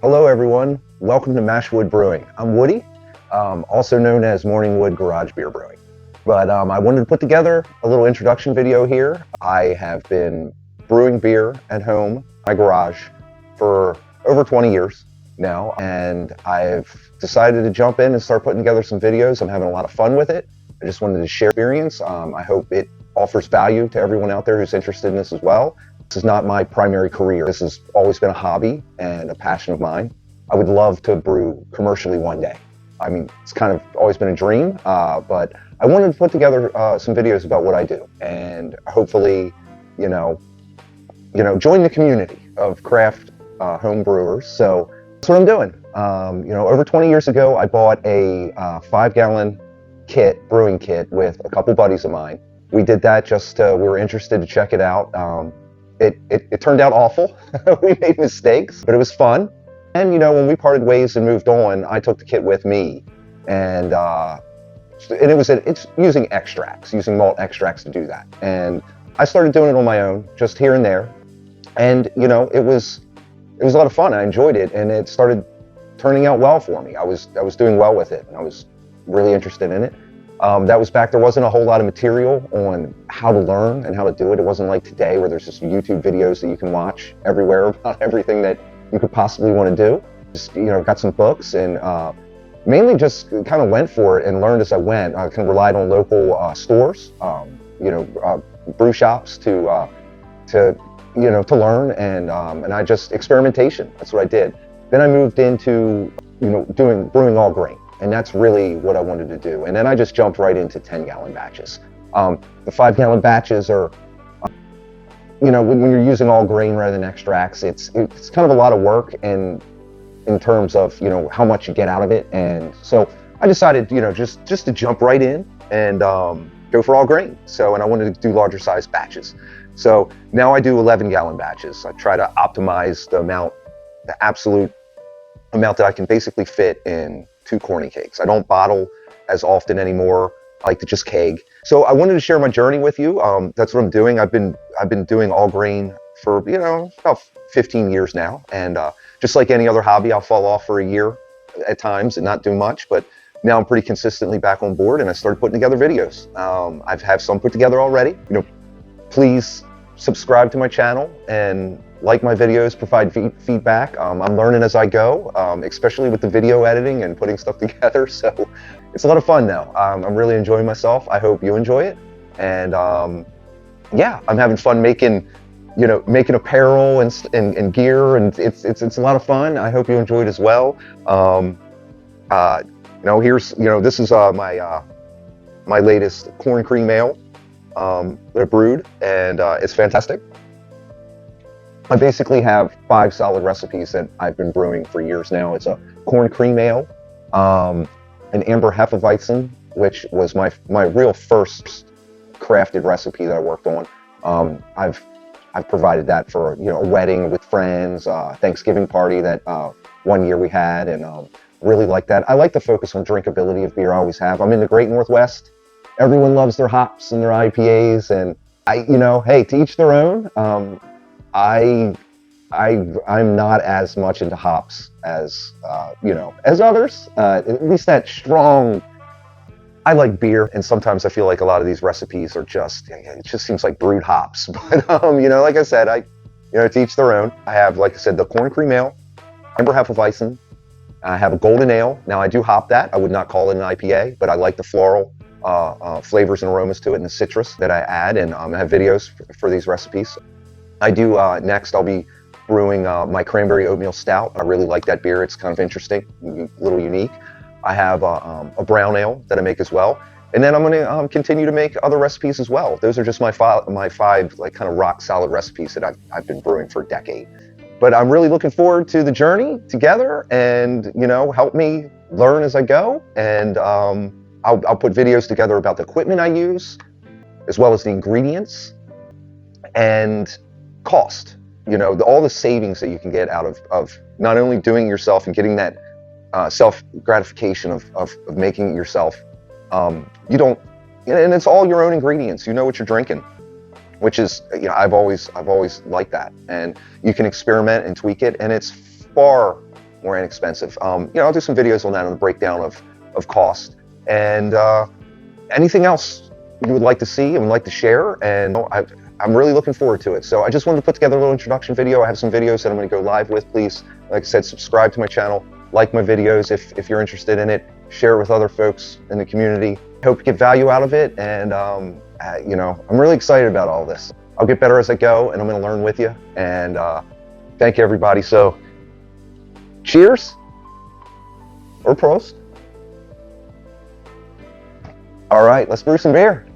Hello everyone, welcome to Mash Wood Brewing. I'm Woody, also known as Morning Wood Garage Beer Brewing. But I wanted to put together a little introduction video here. I have been brewing beer at home, in my garage, for over 20 years now, and I've decided to jump in and start putting together some videos. I'm having a lot of fun with it. I just wanted to share experience. I hope it offers value to everyone out there who's interested in this as well. This is not my primary career. This has always been a hobby and a passion of mine. I would love to brew commercially one day. I mean, it's kind of always been a dream, but I wanted to put together some videos about what I do and hopefully, join the community of craft home brewers. So that's what I'm doing. Over 20 years ago, I bought a 5-gallon brewing kit with a couple buddies of mine. We did that just, we were interested to check it out. It turned out awful. We made mistakes, but it was fun. And when we parted ways and moved on, I took the kit with me, and it's using extracts, using malt extracts to do that. And I started doing it on my own, just here and there. And it was a lot of fun. I enjoyed it, and it started turning out well for me. I was doing well with it, and I was really interested in it. That was back, there wasn't a whole lot of material on how to learn and how to do it. It wasn't like today where there's just YouTube videos that you can watch everywhere about everything that you could possibly want to do. Just, got some books and mainly just kind of went for it and learned as I went. I kind of relied on local stores, brew shops to learn, and I just experimentation. That's what I did. Then I moved into, brewing all grain. And that's really what I wanted to do. And then I just jumped right into 10-gallon batches. The 5-gallon batches are, when you're using all grain rather than extracts, it's kind of a lot of work and in terms of, how much you get out of it. And so I decided, just to jump right in and go for all grain. And I wanted to do larger size batches. So now I do 11-gallon batches. I try to optimize the absolute amount that I can basically fit in 2 corny kegs. I don't bottle as often anymore. I like to just keg. So I wanted to share my journey with you. That's what I'm doing. I've been doing all grain for about 15 years now, and just like any other hobby, I'll fall off for a year at times and not do much. But now I'm pretty consistently back on board, and I started putting together videos. I've have some put together already. Please subscribe to my channel and like my videos, provide feedback. I'm learning as I go, especially with the video editing and putting stuff together. So it's a lot of fun now. I'm really enjoying myself. I hope you enjoy it. And yeah, I'm having fun making apparel and gear, and it's a lot of fun. I hope you enjoy it as well. This is my latest corn cream ale that I brewed, and it's fantastic. I basically have 5 solid recipes that I've been brewing for years now. It's a corn cream ale, an amber hefeweizen, which was my real first crafted recipe that I worked on. I've provided that for a wedding with friends, Thanksgiving party that one year we had, and really like that. I like to focus on drinkability of beer. I always have. I'm in the Great Northwest. Everyone loves their hops and their IPAs, and hey, to each their own. I'm not as much into hops as as others. At least that strong. I like beer, and sometimes I feel like a lot of these recipes are it just seems like brewed hops. But like I said, to each their own. I have, like I said, the corn cream ale, amber hefeweizen. I have a golden ale. Now I do hop that. I would not call it an IPA, but I like the floral flavors and aromas to it, and the citrus that I add. And I have videos for these recipes. I do, next I'll be brewing my cranberry oatmeal stout. I really like that beer. It's kind of interesting, a little unique. I have a brown ale that I make as well. And then I'm going to continue to make other recipes as well. Those are just my 5 like kind of rock solid recipes that I've been brewing for a decade. But I'm really looking forward to the journey together, and help me learn as I go. And I'll put videos together about the equipment I use, as well as the ingredients and cost. All the savings that you can get out of not only doing it yourself and getting that self gratification of making it yourself. You don't, and it's all your own ingredients. You know what you're drinking, which is, I've always liked that. And you can experiment and tweak it, and it's far more inexpensive. I'll do some videos on that, on the breakdown of cost, and anything else you would like to see and would like to share, and I'm really looking forward to it. So I just wanted to put together a little introduction video. I have some videos that I'm going to go live with. Please, like I said, subscribe to my channel, like my videos if you're interested in it, share it with other folks in the community. I hope you get value out of it, and I'm really excited about all this. I'll get better as I go, and I'm going to learn with you, and thank you, everybody. So cheers, or Prost. All right, let's brew some beer.